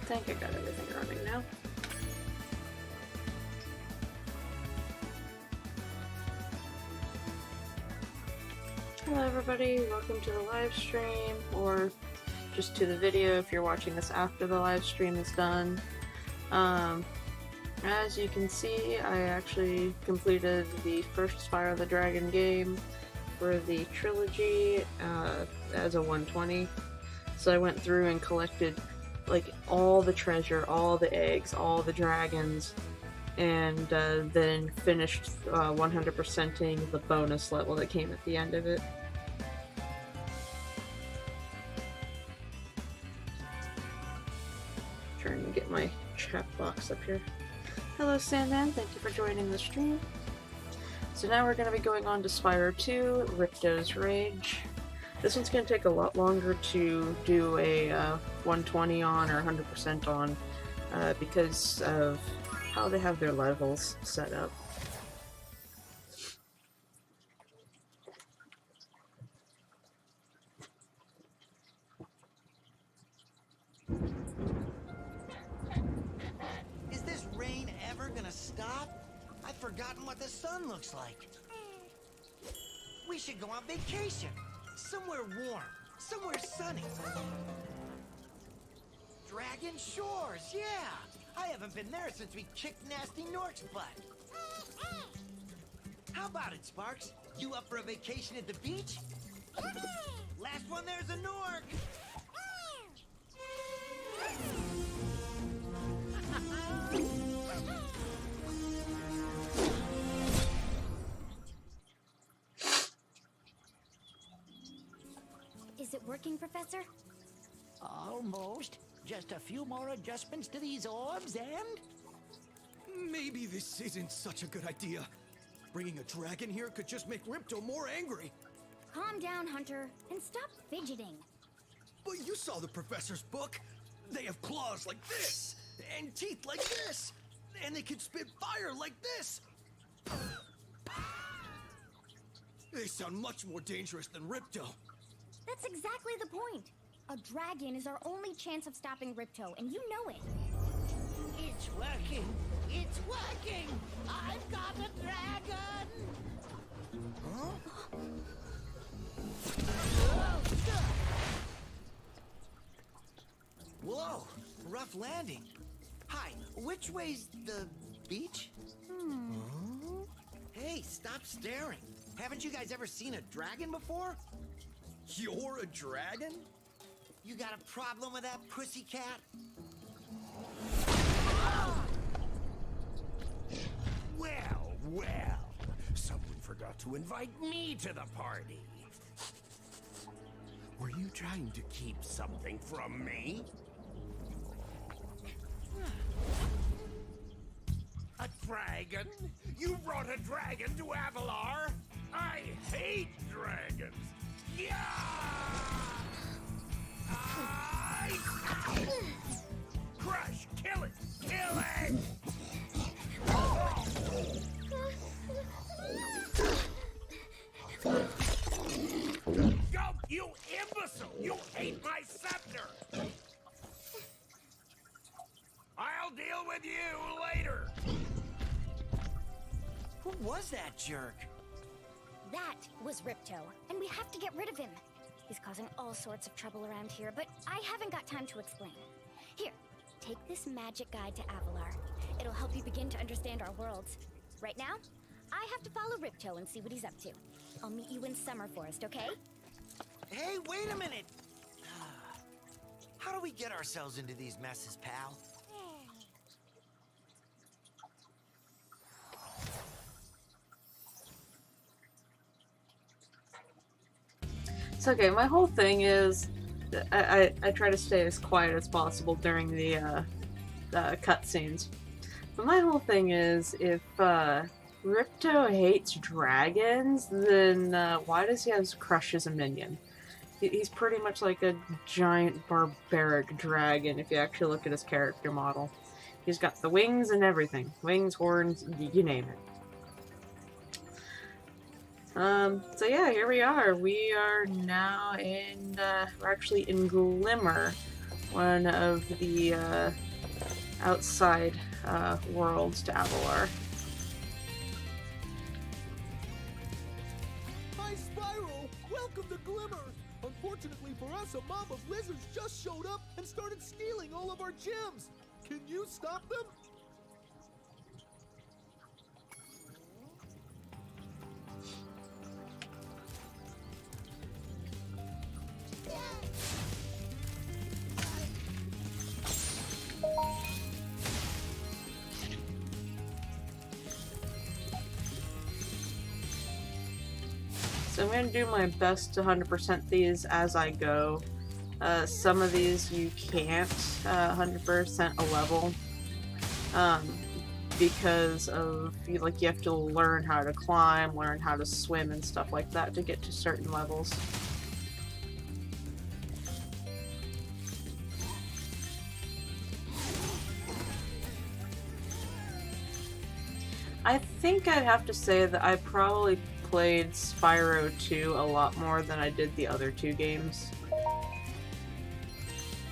think I got everything running now. Hello everybody, welcome to the live stream, or just to the video if you're watching this after the live stream is done. As you can see, I actually completed the first Spyro the Dragon game for the trilogy as a 120. So I went through and collected like all the treasure, all the eggs, all the dragons, and then finished 100%ing the bonus level that came at the end of it. Trying to get my chat box up here. Hello Sandman, thank you for joining the stream. So now we're going to be going on to Spyro 2, Ripto's Rage. This one's going to take a lot longer to do a 120 on or 100% on because of how they have their levels set up. Is this rain ever gonna stop? I've forgotten what the sun looks like. We should go on vacation. Somewhere warm. Somewhere sunny. Dragon Shores, yeah! I haven't been there since we kicked Nasty Nork's butt. How about it, Sparks? You up for a vacation at the beach? Last one there's a Nork! Is it working, Professor? Almost. Just a few more adjustments to these orbs and... Maybe this isn't such a good idea. Bringing a dragon here could just make Ripto more angry. Calm down, Hunter, and stop fidgeting. But you saw the professor's book. They have claws like this, and teeth like this, and they can spit fire like this. They sound much more dangerous than Ripto. That's exactly the point. A dragon is our only chance of stopping Ripto, and you know it. It's working! It's working! I've got a dragon! Huh? Whoa, rough landing. Hi, which way's the beach? Hey, stop staring. Haven't you guys ever seen a dragon before? You're a dragon? You got a problem with that, pussycat? Well, well. Someone forgot to invite me to the party. Were you trying to keep something from me? A dragon? You brought a dragon to Avalar? I hate dragons. Yeah! Crush! Kill it! Kill it! Go, you imbecile! You hate my scepter! I'll deal with you later! Who was that jerk? That was Ripto, and we have to get rid of him. He's causing all sorts of trouble around here, but I haven't got time to explain. Here, take this magic guide to Avalar. It'll help you begin to understand our worlds. Right now, I have to follow Ripto and see what he's up to. I'll meet you in Summer Forest, okay? Hey, wait a minute! How do we get ourselves into these messes, pal? It's okay, my whole thing is I try to stay as quiet as possible during the cutscenes. But my whole thing is, if Ripto hates dragons, then why does he have Crush as a minion? He's pretty much like a giant barbaric dragon if you actually look at his character model. He's got the wings and everything. Wings, horns, you name it. So yeah, here we are. We are now in, we're actually in Glimmer, one of the outside worlds to Avalar. Hi, Spyro! Welcome to Glimmer! Unfortunately for us, a mob of lizards just showed up and started stealing all of our gems! Can you stop them? So I'm going to do my best to 100% these as I go. Some of these you can't 100% a level because of you have to learn how to climb, learn how to swim and stuff like that to get to certain levels. I think I'd have to say that I probably played Spyro 2 a lot more than I did the other two games.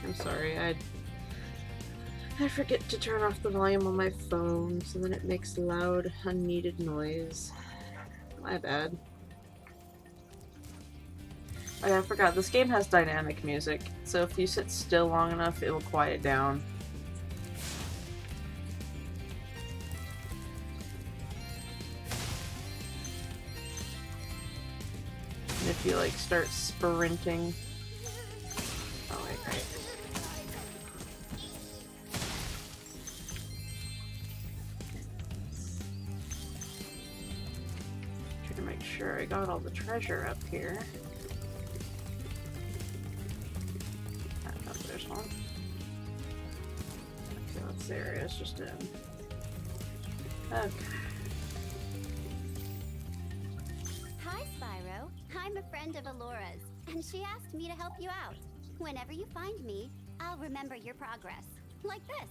I'm sorry, I forget to turn off the volume on my phone, so then it makes loud, unneeded noise. My bad. Oh yeah, I forgot, this game has dynamic music, so if you sit still long enough, it will quiet down. And if you like start sprinting. Oh wait, right. Trying to make sure I got all the treasure up here. Oh, there's one. Okay, that's the area it's just in. Okay. Hi, Spyro. I'm a friend of Alora's, and she asked me to help you out. Whenever you find me, I'll remember your progress. Like this.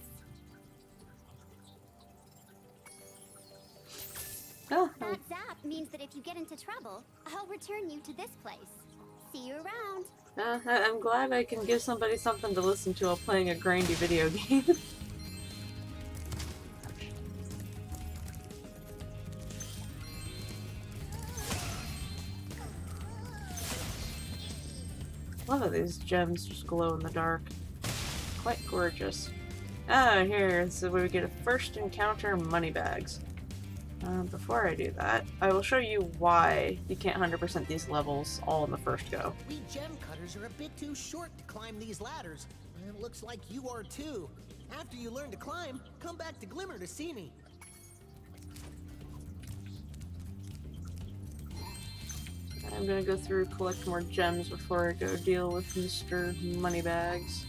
Oh, That zap means that if you get into trouble, I'll return you to this place. See you around. I'm glad I can give somebody something to listen to while playing a grindy video game. A lot of these gems just glow in the dark. Quite gorgeous. Ah, here, this is where we get a first encounter money bags. Before I do that, I will show you why you can't 100% these levels all in the first go. We gem cutters are a bit too short to climb these ladders. And it looks like you are too. After you learn to climb, come back to Glimmer to see me. I'm gonna go through collect more gems before I go deal with Mr. Moneybags.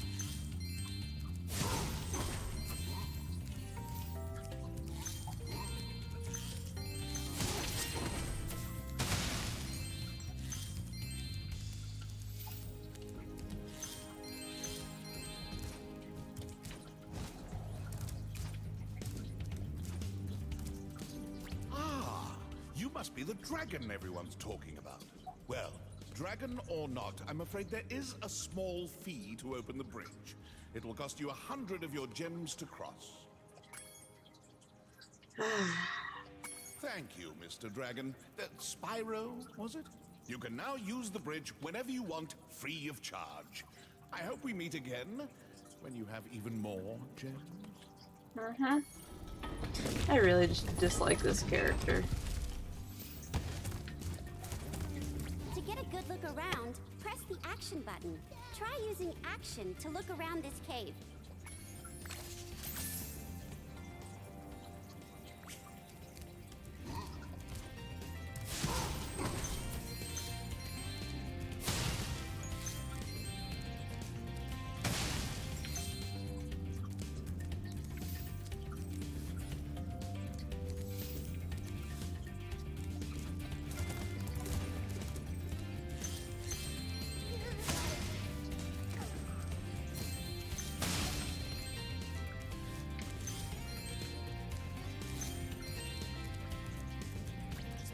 You must be the dragon everyone's talking about. Well, dragon or not, I'm afraid there is a small fee to open the bridge. It will cost you 100 of your gems to cross. Thank you, Mr. Dragon. Spyro, was it? You can now use the bridge whenever you want, free of charge. I hope we meet again when you have even more gems. I really just dislike this character. To get a good look around, press the action button. Try using action to look around this cave.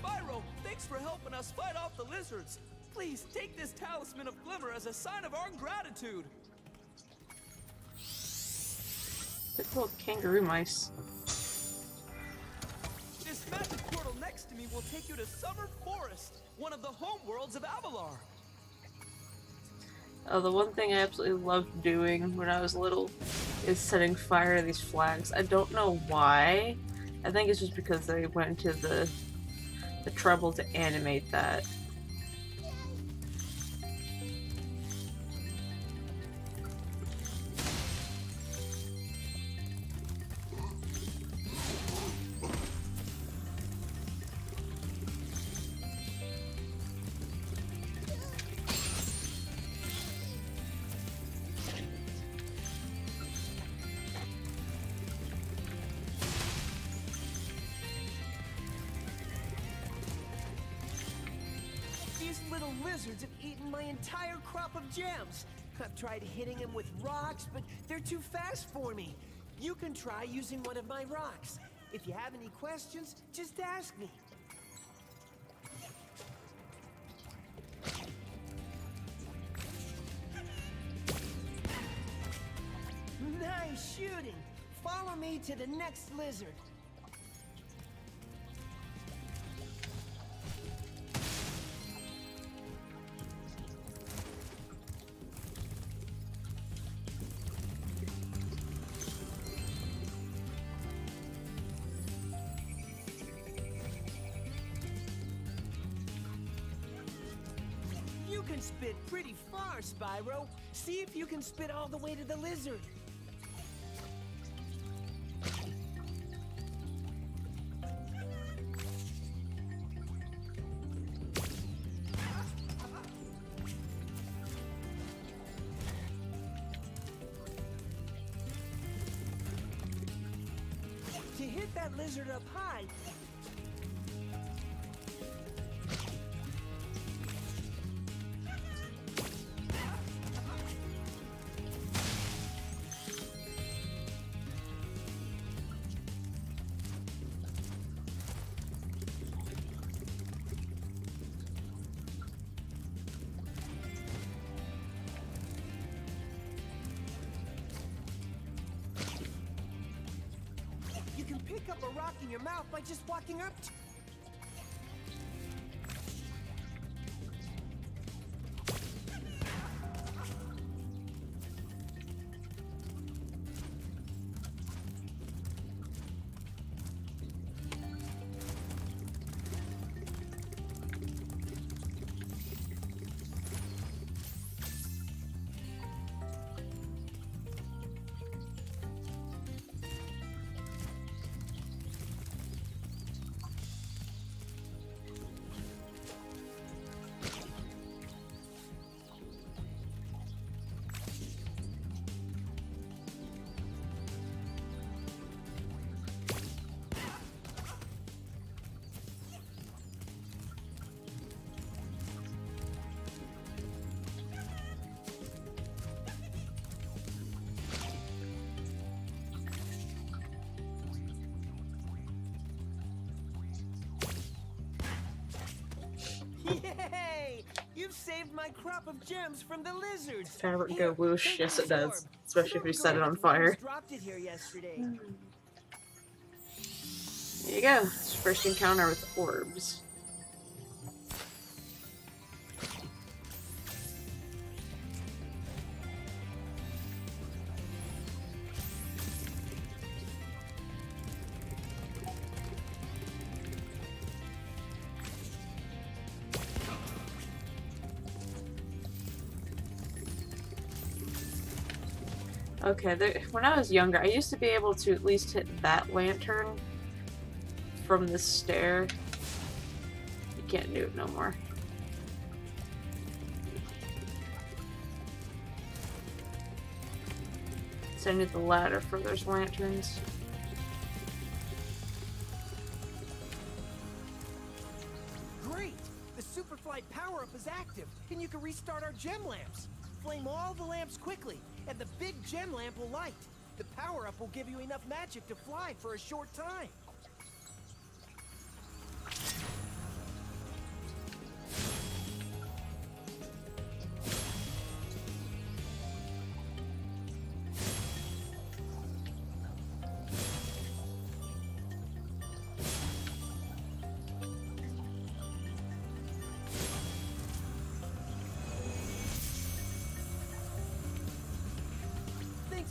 Spyro, thanks for helping us fight off the lizards. Please take this talisman of Glimmer as a sign of our gratitude. They're cool kangaroo mice. This magic portal next to me will take you to Summer Forest, one of the home worlds of Avalar. Oh, the one thing I absolutely loved doing when I was little is setting fire to these flags. I don't know why. I think it's just because they went to the trouble to animate that. These little lizards have eaten my entire crop of gems. I've tried hitting them with rocks, but they're too fast for me. You can try using one of my rocks. If you have any questions, just ask me. Nice shooting. Follow me to the next lizard. You can spit pretty far, Spyro. See if you can spit all the way to the lizard. To hit that lizard up high, you can pick up a rock in your mouth by just walking up to... Yay! You've saved my crop of gems from the lizards. Fabric Here, go whoosh. take Yes, this it does. orb. Especially if you set it on Whoever's fire. dropped it here yesterday. There you go. It's your first encounter with orbs. Okay, when I was younger, I used to be able to at least hit that lantern from the stair. You can't do it no more. So I need the ladder for those lanterns. Great! The Superfly power-up is active, and you can restart our gem lamps. Flame all the lamps quickly, and the big gem lamp will light. The power-up will give you enough magic to fly for a short time.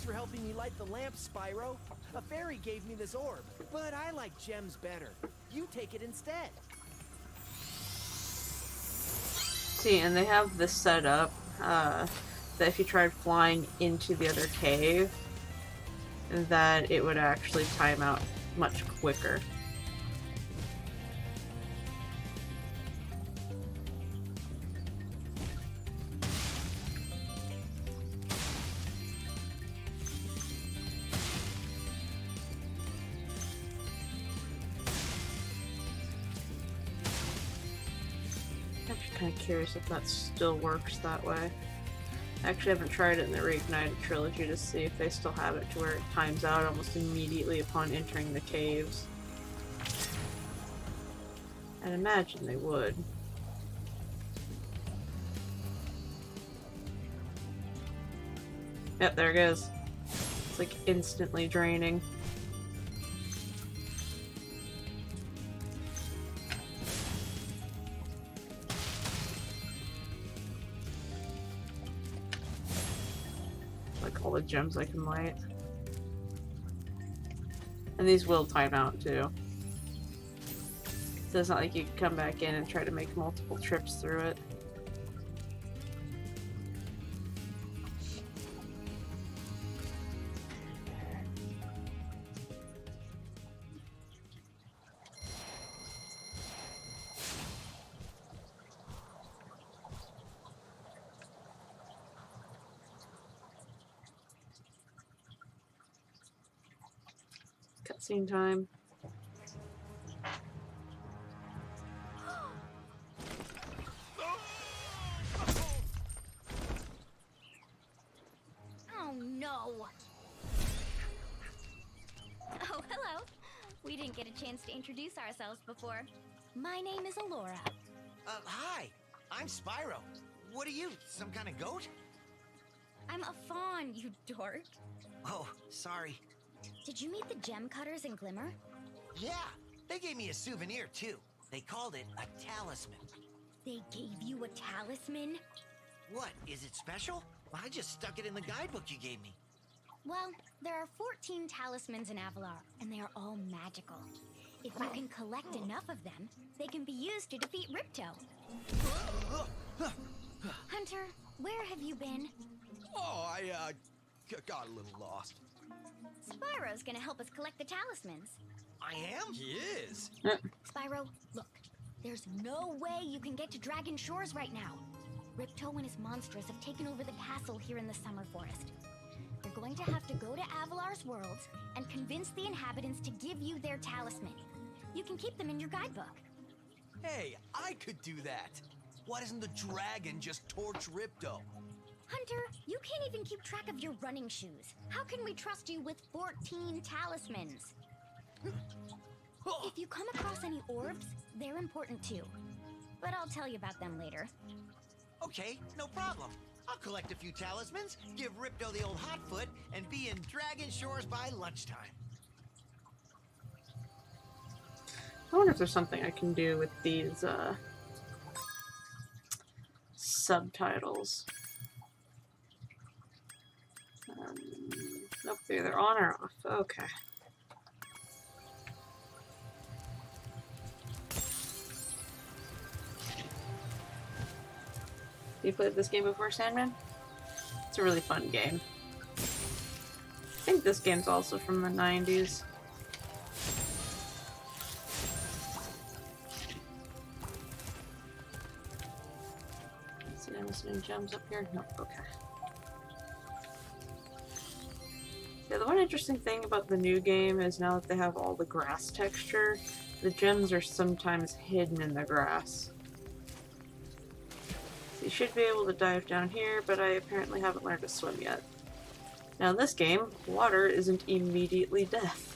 for helping me light the lamp, Spyro. A fairy gave me this orb, but I like gems better. You take it instead. See, and they have this set up that if you tried flying into the other cave, that it would actually time out much quicker. Kind of curious if that still works that way. I actually haven't tried it in the Reignited trilogy to see if they still have it to where it times out almost immediately upon entering the caves. I'd imagine they would. Yep, there it goes. It's like instantly draining. All the gems I can light. And these will time out too. So it's not like you can come back in and try to make multiple trips through it. Cutscene time. Oh no! Oh, hello. We didn't get a chance to introduce ourselves before. My name is Alora. Hi. I'm Spyro. What are you, some kind of goat? I'm a fawn, you dork. Oh, sorry. Did you meet the gem cutters in Glimmer? Yeah, they gave me a souvenir too. They called it a talisman. They gave you a talisman? What, is it special? I just stuck it in the guidebook you gave me. Well, there are 14 talismans in Avalar, and they are all magical. If you can collect enough of them, they can be used to defeat Ripto. Hunter, where have you been? Oh, I got a little lost. Spyro's gonna help us collect the talismans. I am? He is. Spyro, look. There's no way you can get to Dragon Shores right now. Ripto and his monsters have taken over the castle here in the Summer Forest. You're going to have to go to Avalar's worlds and convince the inhabitants to give you their talisman. You can keep them in your guidebook. Hey, I could do that. Why doesn't the dragon just torch Ripto? Hunter, you can't even keep track of your running shoes. How can we trust you with 14 talismans? If you come across any orbs, they're important too. But I'll tell you about them later. Okay, no problem. I'll collect a few talismans, give Ripto the old hot foot, and be in Dragon Shores by lunchtime. I wonder if there's something I can do with these subtitles. Nope, they're either on or off. Okay. You played this game before, Sandman? It's a really fun game. I think this game's also from the 90s. See, I'm missing any gems up here? Nope, okay. Yeah, the one interesting thing about the new game is now that they have all the grass texture, the gems are sometimes hidden in the grass. So you should be able to dive down here, but I apparently haven't learned to swim yet. Now in this game, water isn't immediately death.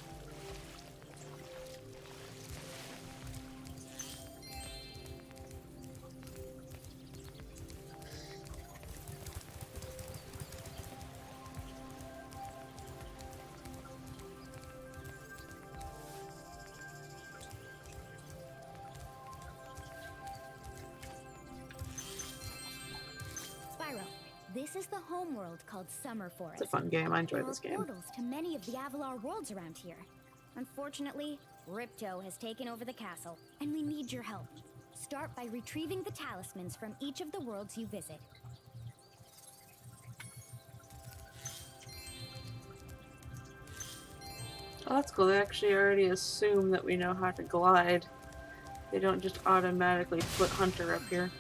This is the homeworld called Summer Forest. It's a fun game. I enjoy this There game. are portals to many of the Avalar worlds around here. Unfortunately, Ripto has taken over the castle, and we need your help. Start by retrieving the talismans from each of the worlds you visit. Oh, that's cool. They actually already assume that we know how to glide. They don't just automatically put Hunter up here.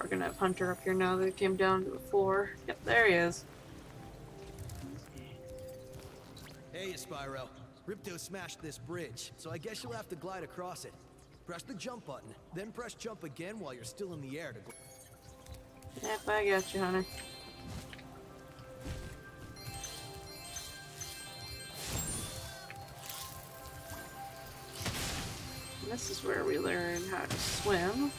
We're gonna have Hunter up here now that he came down to the floor. Yep, there he is. Hey, Spyro. Ripto smashed this bridge, so I guess you'll have to glide across it. Press the jump button, then press jump again while you're still in the air to Yep, I got you, Hunter. This is where we learn how to swim.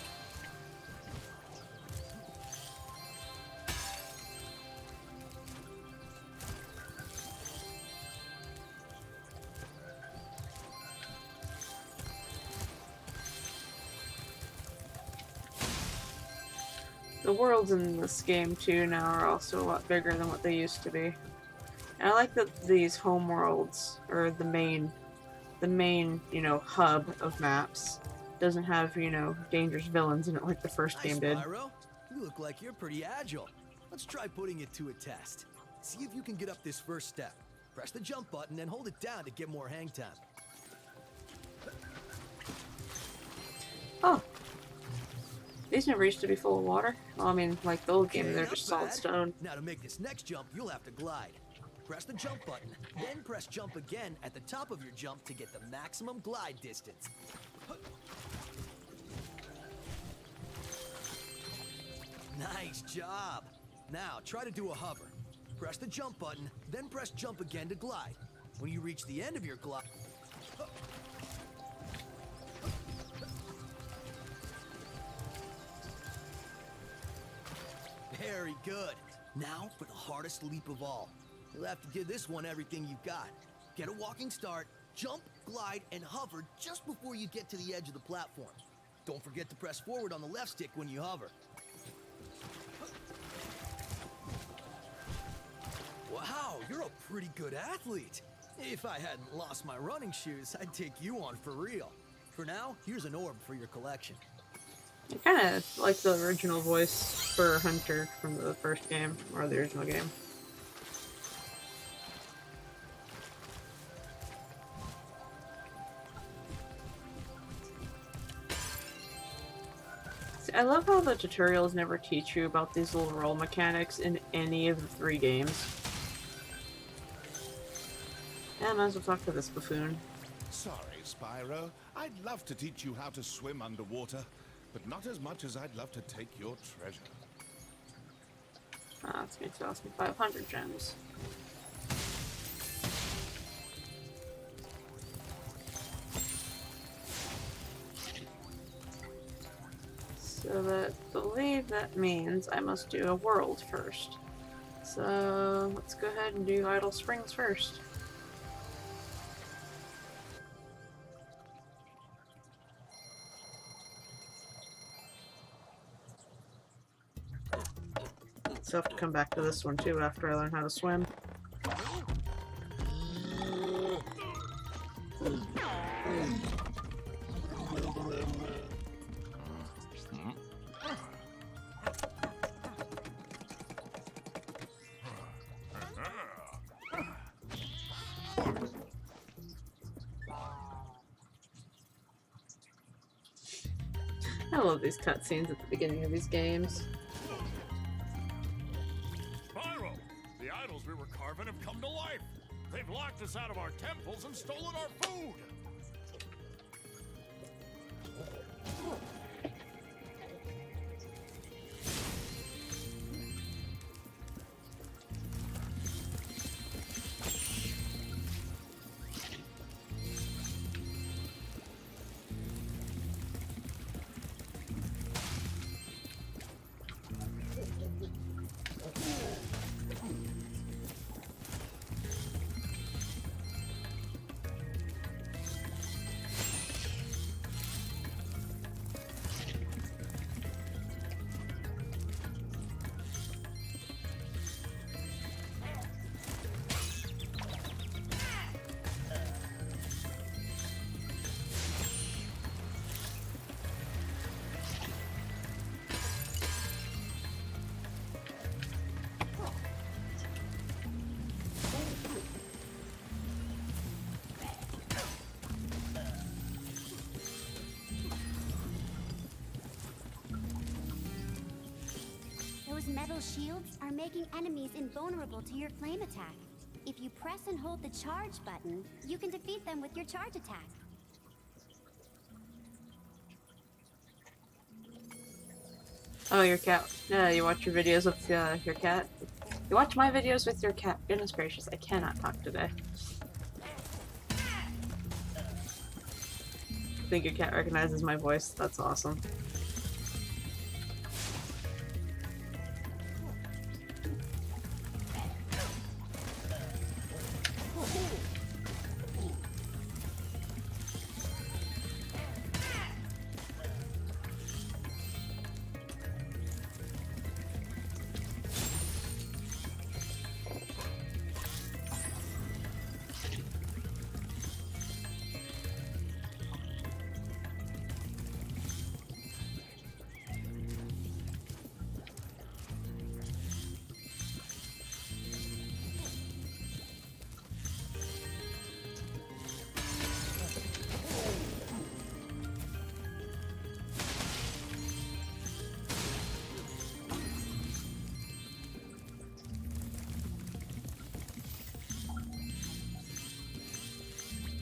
The worlds in this game too now are also a lot bigger than what they used to be. And I like that these home worlds, or the main, you know, hub of maps, doesn't have, you know, dangerous villains in it like the first game did. Spyro. You look like you're pretty agile. Let's try putting it to a test. See if you can get up this first step. Press the jump button and hold it down to get more hang time. Oh. These never used to be full of water. Well, I mean, like the old game, Okay, they're not just solid bad. stone. Now to make this next jump, you'll have to glide. Press the jump button, then press jump again at the top of your jump to get the maximum glide distance. Nice job. Now try to do a hover. Press the jump button, then press jump again to glide. When you reach the end of your glide... Very good. Now for the hardest leap of all. You'll have to give this one everything you've got. Get a walking start, jump, glide, and hover just before you get to the edge of the platform. Don't forget to press forward on the left stick when you hover. Wow, you're a pretty good athlete. If I hadn't lost my running shoes, I'd take you on for real. For now, here's an orb for your collection. I kind of like the original voice for Hunter from the first game, or the original game. See, I love how the tutorials never teach you about these little roll mechanics in any of the 3 games. Yeah, I might as well talk to this buffoon. Sorry, Spyro. I'd love to teach you how to swim underwater, but not as much as I'd love to take your treasure. Ah, it's going to cost me 500 gems. So that, I believe that means I must do a world first. So let's go ahead and do Idle Springs first. So I have to come back to this one too after I learn how to swim. I love these cutscenes at the beginning of these games. Spyro! The idols we were carving have come to life! They've locked us out of our temples and stolen our food! Spyro's shields are making enemies invulnerable to your flame attack. If you press and hold the charge button, you can defeat them with your charge attack. Oh, your cat. Yeah, you watch your videos with your cat. You watch my videos with your cat. Goodness gracious, I cannot talk today. I think your cat recognizes my voice. That's awesome.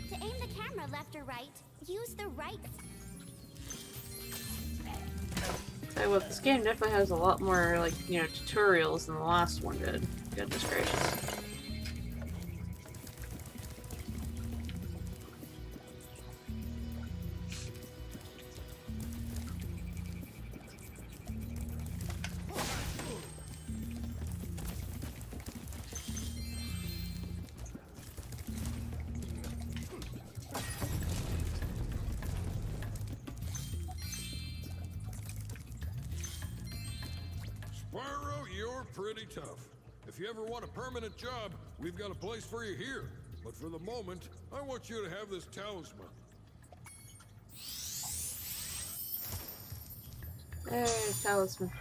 To aim the camera left or right, use the right. Tell you what, this game definitely has a lot more, like, you know, tutorials than the last one did. Goodness gracious. Spyro, you're pretty tough. If you ever want a permanent job, we've got a place for you here. But for the moment, I want you to have this talisman. Hey, talisman.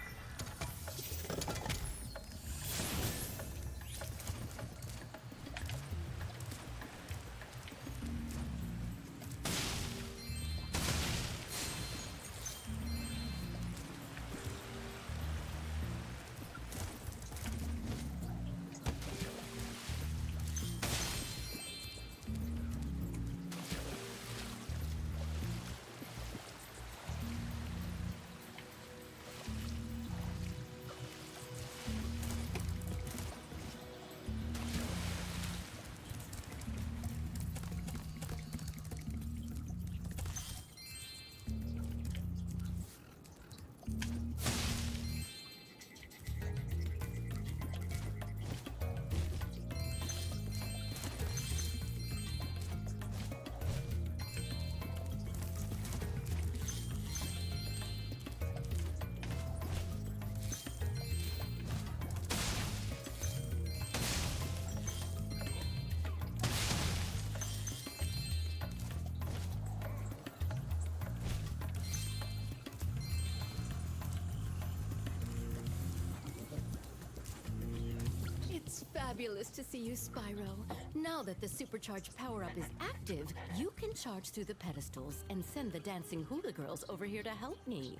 It's fabulous to see you, Spyro. Now that the supercharged power-up is active, you can charge through the pedestals and send the dancing hula girls over here to help me.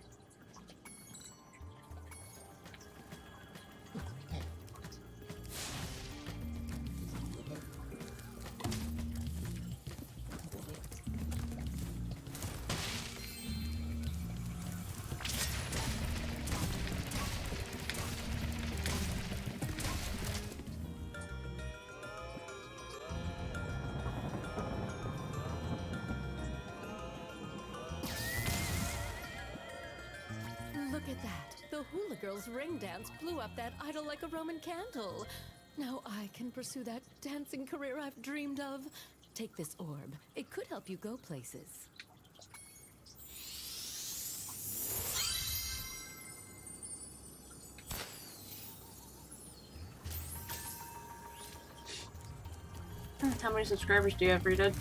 Look at that. The hula girls' ring dance blew up that idol like a Roman candle. Now I can pursue that dancing career I've dreamed of. Take this orb. It could help you go places. How many subscribers do you have, Rita?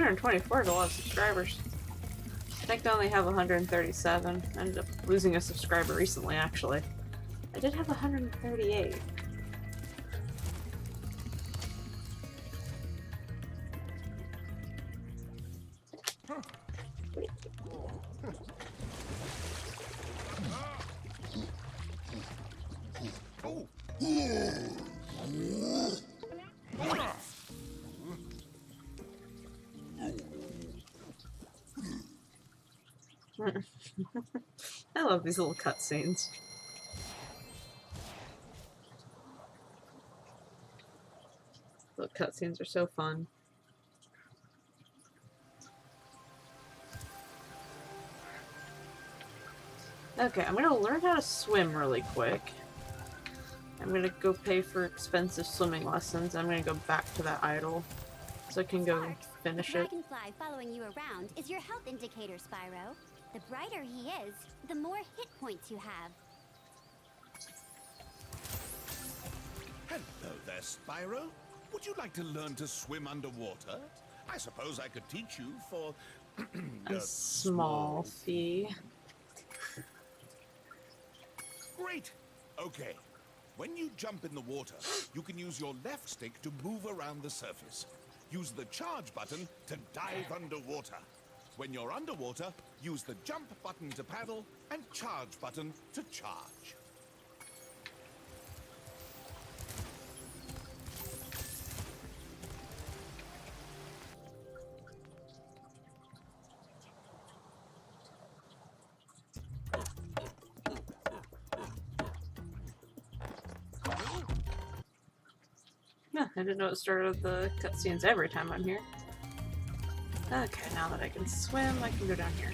224 is a lot of subscribers. I think I only have 137. I ended up losing a subscriber recently, actually. I did have 138. I love these little cutscenes. Little cutscenes are so fun. Okay, I'm gonna learn how to swim really quick. I'm gonna go pay for expensive swimming lessons. I'm gonna go back to that idol so I can go Sparks, finish the it. dragonfly following you around is your health indicator, Spyro. The brighter he is, the more hit points you have. Hello there, Spyro. Would you like to learn to swim underwater? I suppose I could teach you for A small fee. Great. Okay. When you jump in the water, you can use your left stick to move around the surface. Use the charge button to dive underwater. When you're underwater, use the jump button to paddle and charge button to charge. Yeah, I didn't know it started the cutscenes every time I'm here. Okay, now that I can swim, I can go down here.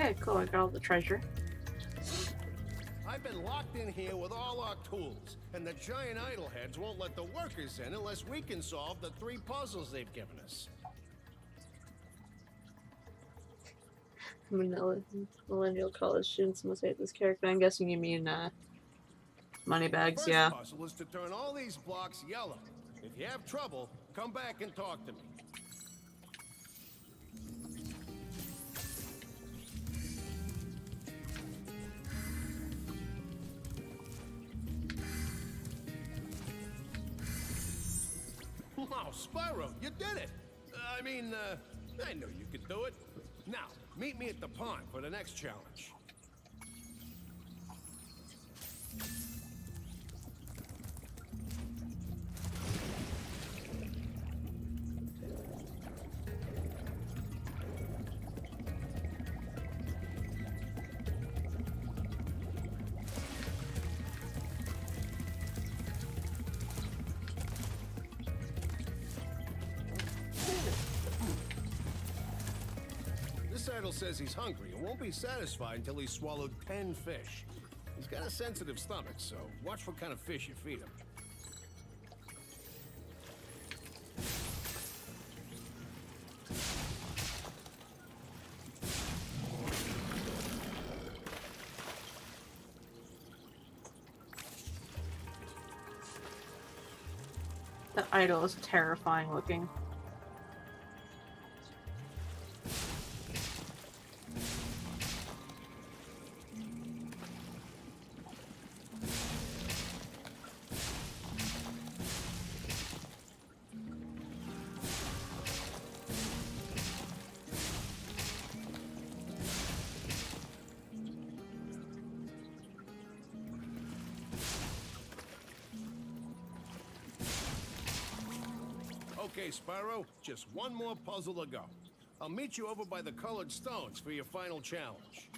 Okay, cool, I got all the treasure. I've been locked in here with all our tools, and the giant idol heads won't let the workers in unless we can solve the 3 puzzles they've given us. Millennial college students must hate this character. I'm guessing you mean, Moneybags, First yeah. puzzle is to turn all these blocks yellow. If you have trouble, come back and talk to me. Wow, Spyro, you did it! I knew you could do it. Now, meet me at the pond for the next challenge. This idol says he's hungry and won't be satisfied until he's swallowed 10 fish. He's got a sensitive stomach, so watch what kind of fish you feed him. The idol is terrifying looking. Okay, Spyro, just one more puzzle to go. I'll meet you over by the colored stones for your final challenge.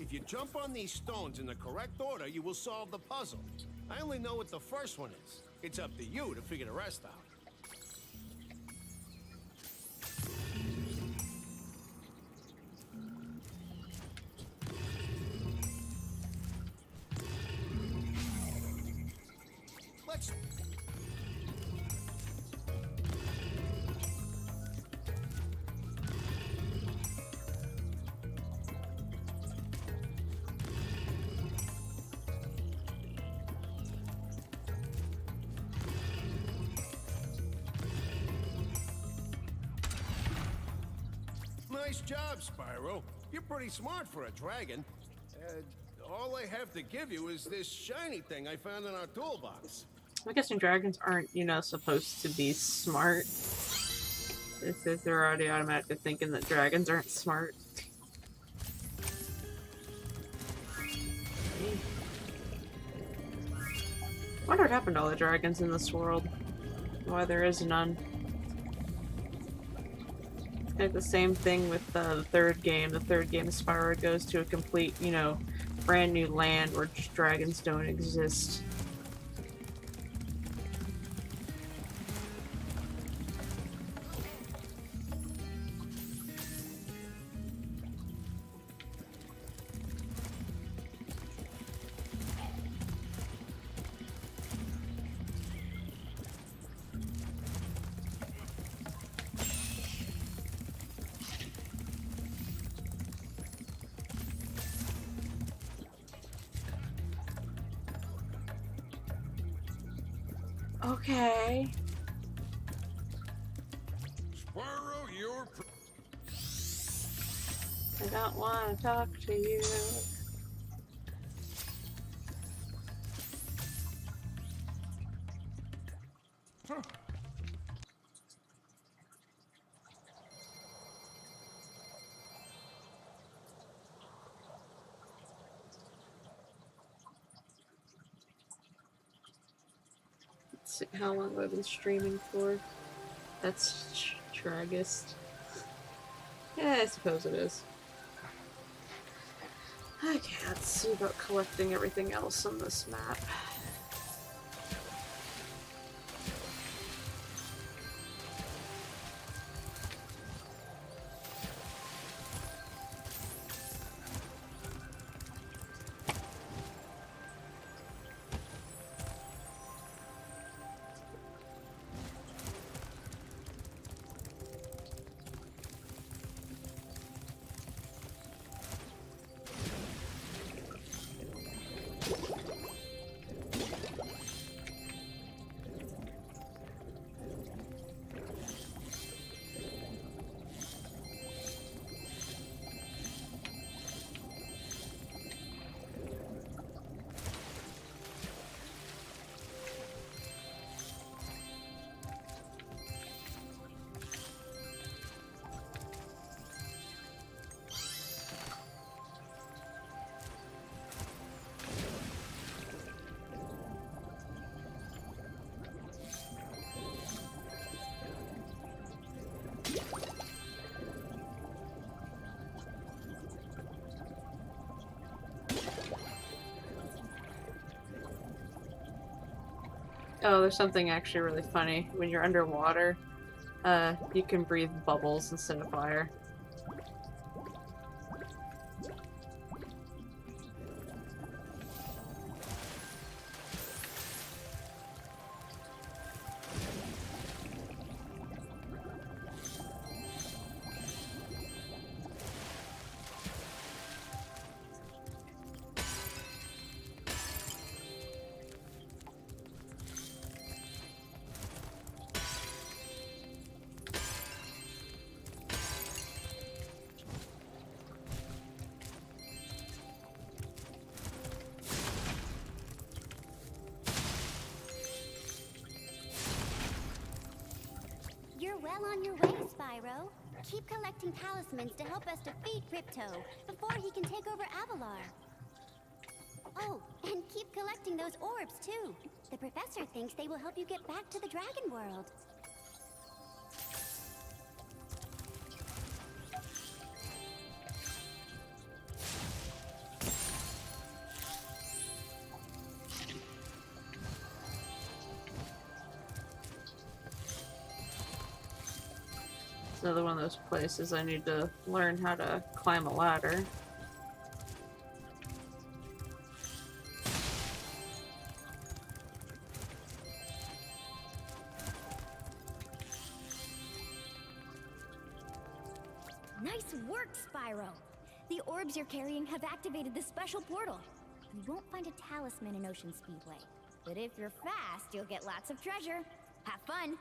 If you jump on these stones in the correct order, you will solve the puzzle. I only know what the first one is. It's up to you to figure the rest out. Let's... Nice job, Spyro. You're pretty smart for a dragon. All I have to give you is this shiny thing I found in our toolbox. I'm guessing dragons aren't, you know, supposed to be smart. This is they're already automatically thinking that dragons aren't smart. I wonder what happened to all the dragons in this world. Why there is none. It's like the same thing with the third game. The third game, Spyro goes to a complete, you know, brand new land where dragons don't exist. Okay. Spyro, you're... I don't want to talk to you. Let's see how long I've been streaming for. That's Tragist. Yeah, I suppose it is. Okay, let's see about collecting everything else on this map. Oh, there's something actually really funny. When you're underwater, you can breathe bubbles instead of fire. Well on your way, Spyro. Keep collecting talismans to help us defeat Ripto before he can take over Avalar. Oh, and keep collecting those orbs too. The professor thinks they will help you get back to the Dragon World. It's another one of those places I need to learn how to climb a ladder. Nice work, Spyro! The orbs you're carrying have activated the special portal. You won't find a talisman in Ocean Speedway, but if you're fast, you'll get lots of treasure. Have fun!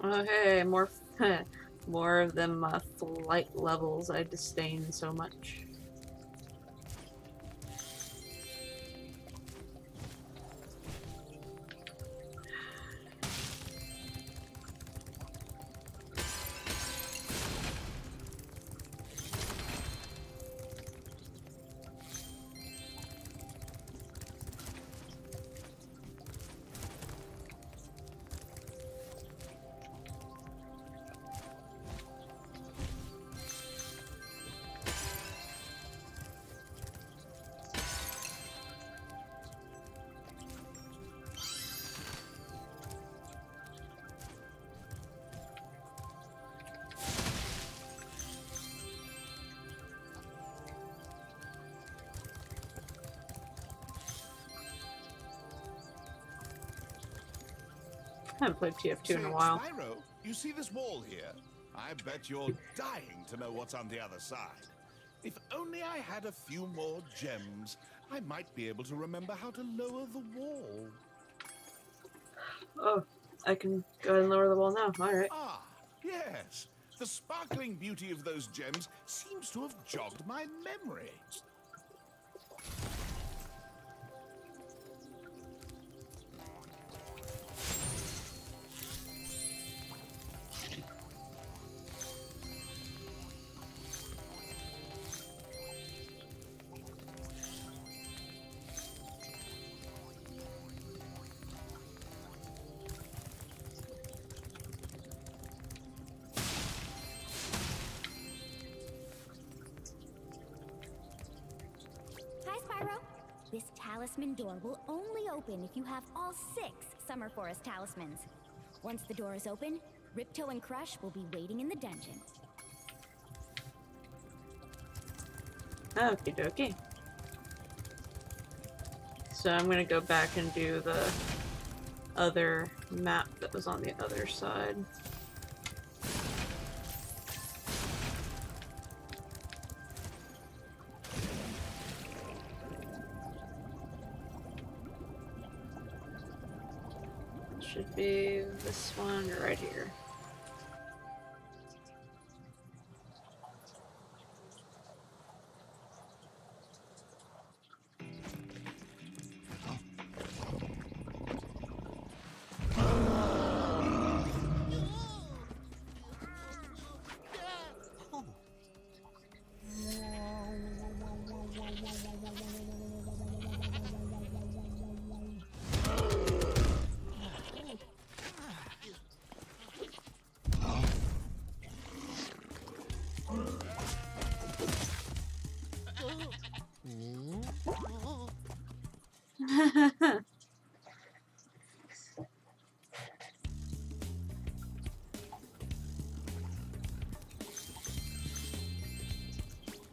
Oh hey, more more of them flight levels I disdain so much. I haven't played TF2 in a while. Spyro, you see this wall here? I bet you're dying to know what's on the other side. If only I had a few more gems, I might be able to remember how to lower the wall. Oh, I can go ahead and lower the wall now. Alright. Ah, yes. The sparkling beauty of those gems seems to have jogged my memory. Hi, Spyro! This talisman door will only open if you have all 6 Summer Forest talismans. Once the door is open, Ripto and Crush will be waiting in the dungeon. Okie dokie. So I'm gonna go back and do the other map that was on the other side. Should be this one right here.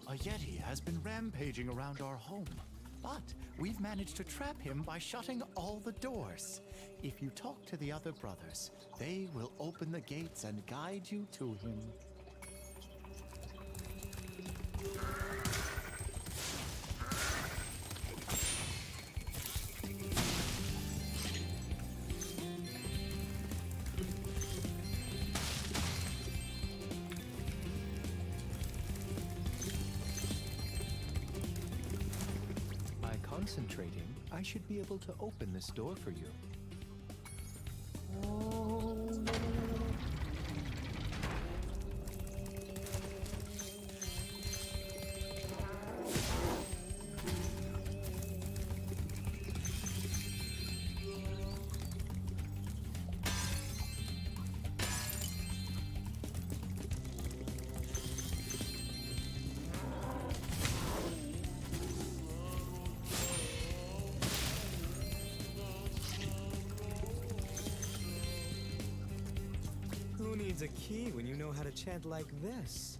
A Yeti has been rampaging around our home, but we've managed to trap him by shutting all the doors. If you talk to the other brothers, they will open the gates and guide you to him. Concentrating, I should be able to open this door for you. needs a key when you know how to chant like this?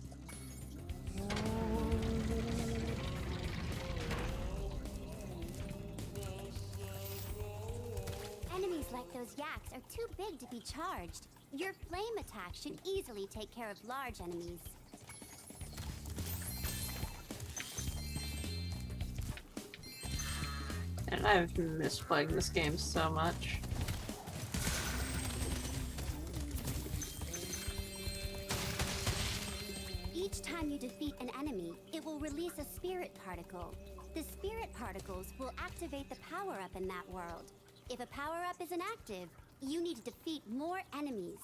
Enemies like those yaks are too big to be charged. Your flame attack should easily take care of large enemies. And I've missed playing this game so much. Each time you defeat an enemy, it will release a spirit particle. The spirit particles will activate the power-up in that world. If a power-up is inactive, you need to defeat more enemies.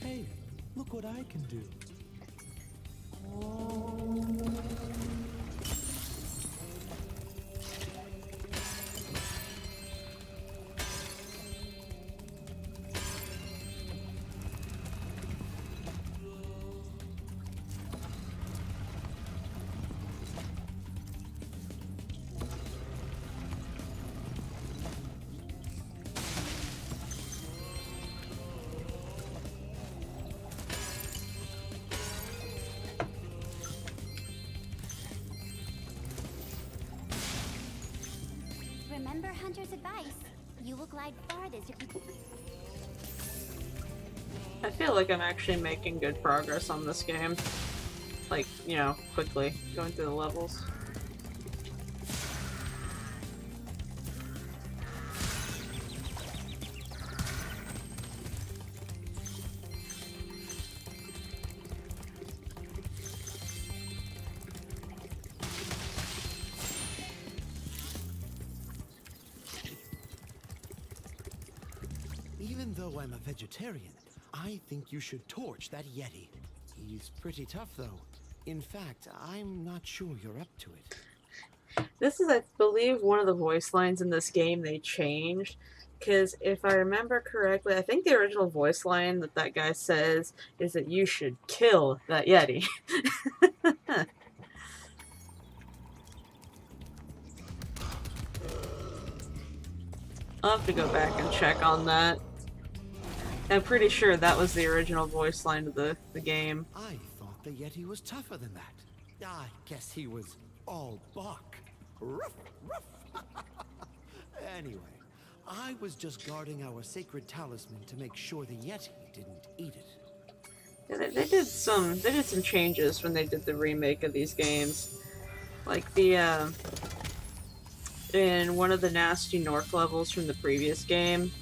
Hey, look what I can do. Remember Hunter's advice. You will glide farthest if you... I feel like I'm actually making good progress on this game. Like, you know, quickly going through the levels. Even though I'm a vegetarian, I think you should torch that Yeti. He's pretty tough, though. In fact, I'm not sure you're up to it. This is, I believe, one of the voice lines in this game they changed. Because if I remember correctly, I think the original voice line that that guy says is that you should kill that Yeti. I'll have to go back and check on that. I'm pretty sure that was the original voice line of the game. I thought the Yeti was tougher than that. I guess he was all bark. Ruff, ruff. Anyway, I was just guarding our sacred talisman to make sure the Yeti didn't eat it. Yeah, they did some changes when they did the remake of these games. Like the in one of the Nasty North levels from the previous game,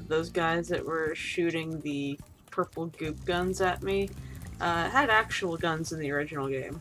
those guys that were shooting the purple goop guns at me had actual guns in the original game.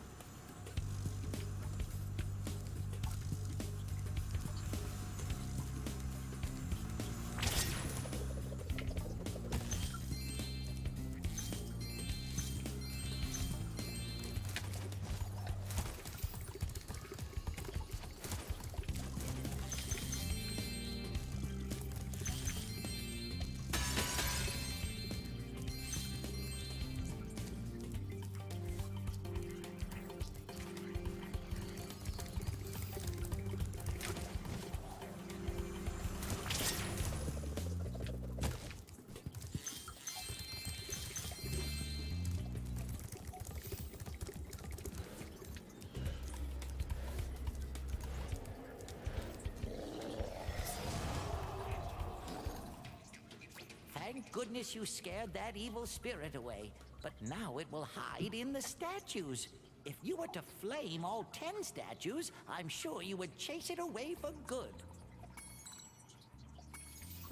Thank goodness you scared that evil spirit away. But now it will hide in the statues. If you were to flame all 10 statues, I'm sure you would chase it away for good.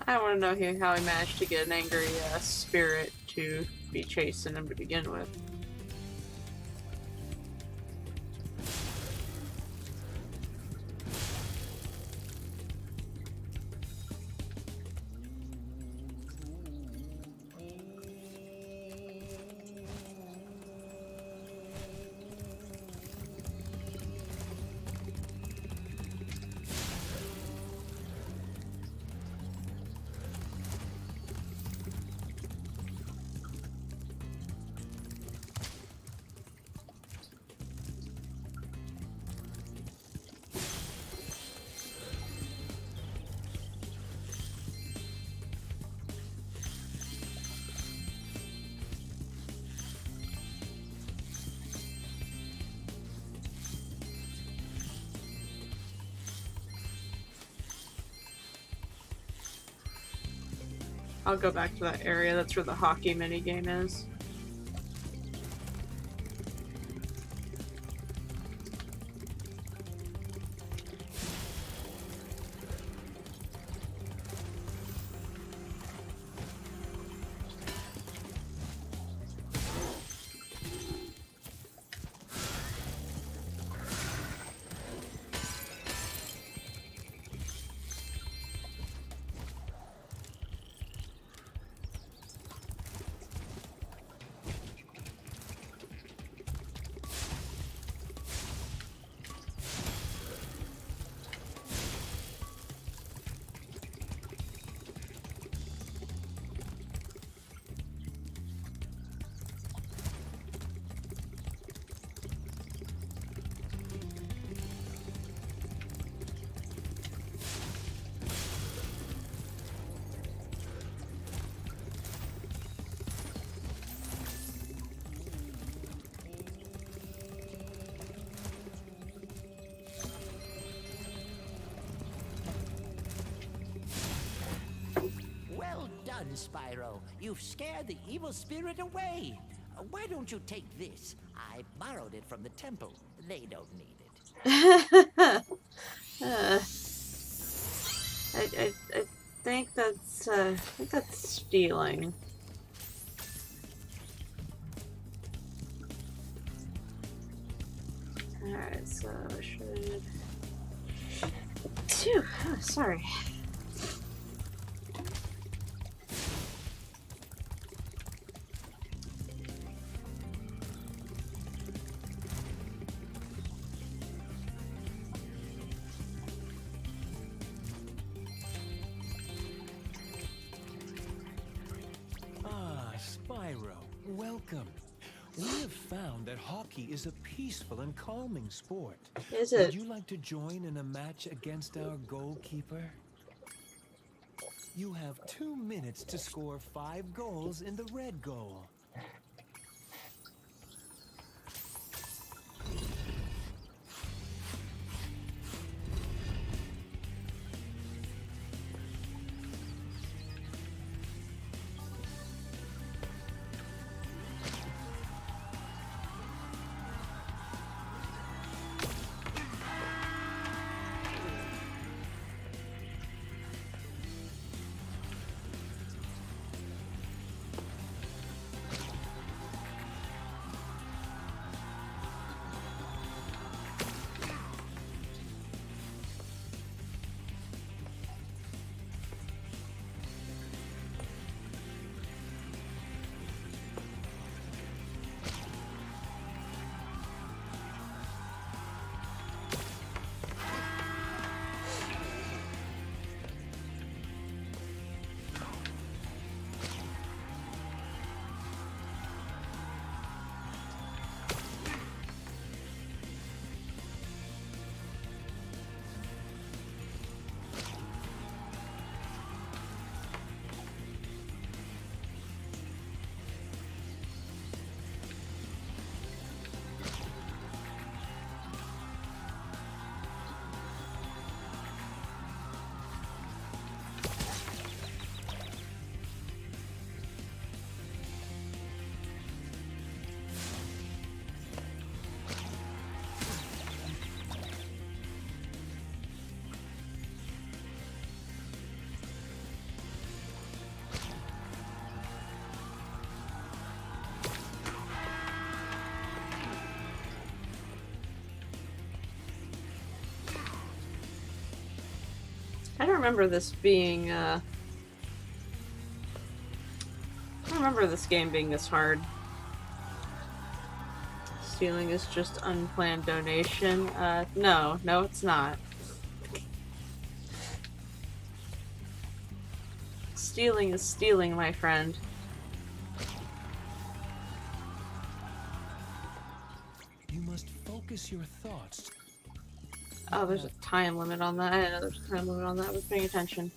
I want to know here how he managed to get an angry spirit to be chasing him to begin with. I'll go back to that area. That's where the hockey minigame is. Well done, Spyro. You've scared the evil spirit away. Why don't you take this? I borrowed it from the temple. They don't need it. I think that's stealing. Alright, so I should... Phew, oh, sorry. Ah, Spyro, welcome. We have found that hockey is a peaceful and calming sport. Is Would it? you like to join in a match against our goalkeeper? You have 2 minutes to score 5 goals in the red goal. I don't remember this being, I don't remember this game being this hard. Stealing is just unplanned donation. No, it's not. Stealing is stealing, my friend. You must focus your thoughts. Oh, there's a time limit on that. I didn't know there's a time limit on that. I was paying attention.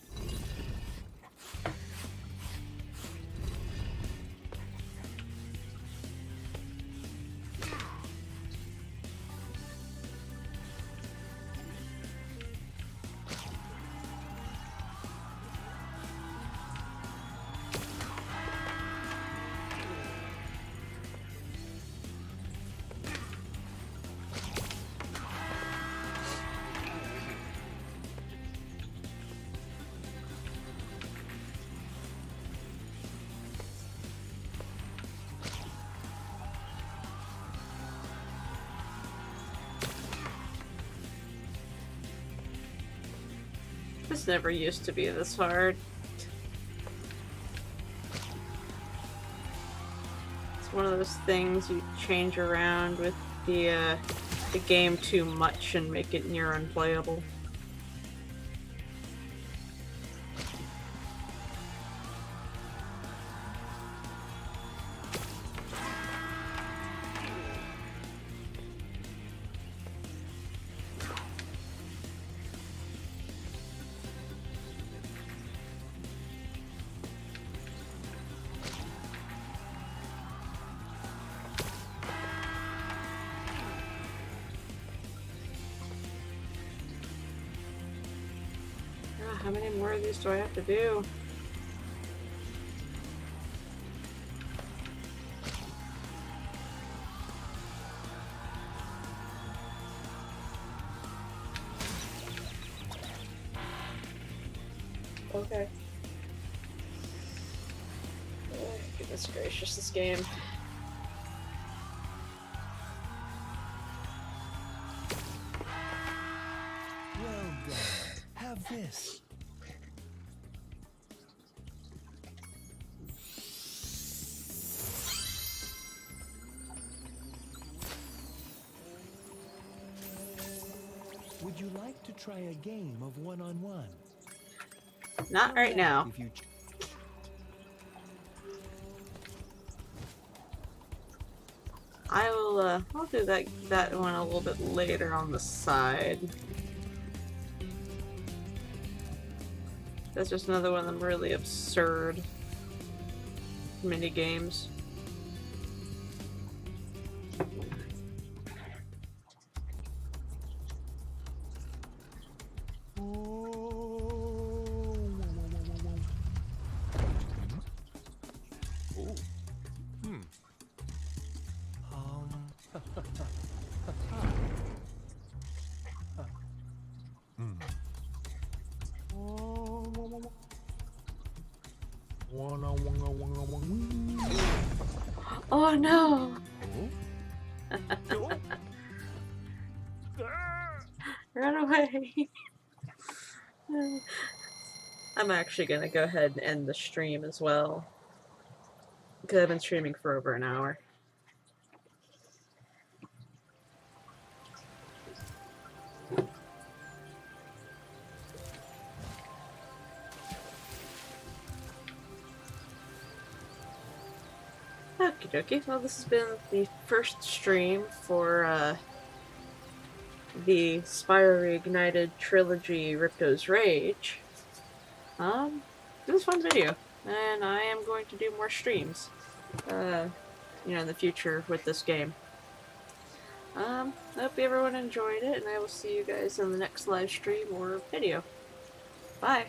games never used to be this hard. It's one of those things you change around with the game too much and make it near unplayable. How many more of these do I have to do? Okay. Oh, goodness gracious, this game. Well done. Have this. Would you like to try a game of one-on-one? Not right now. If you I will, I'll do that one a little bit later on the side. That's just another one of them really absurd mini games. Oh no! Run away! I'm actually gonna go ahead and end the stream as well, because I've been streaming for over an hour. Okie dokie. Well, this has been the first stream for the Spyro Reignited Trilogy Ripto's Rage. It was a fun video, and I am going to do more streams, you know, in the future with this game. I hope everyone enjoyed it, and I will see you guys in the next live stream or video. Bye!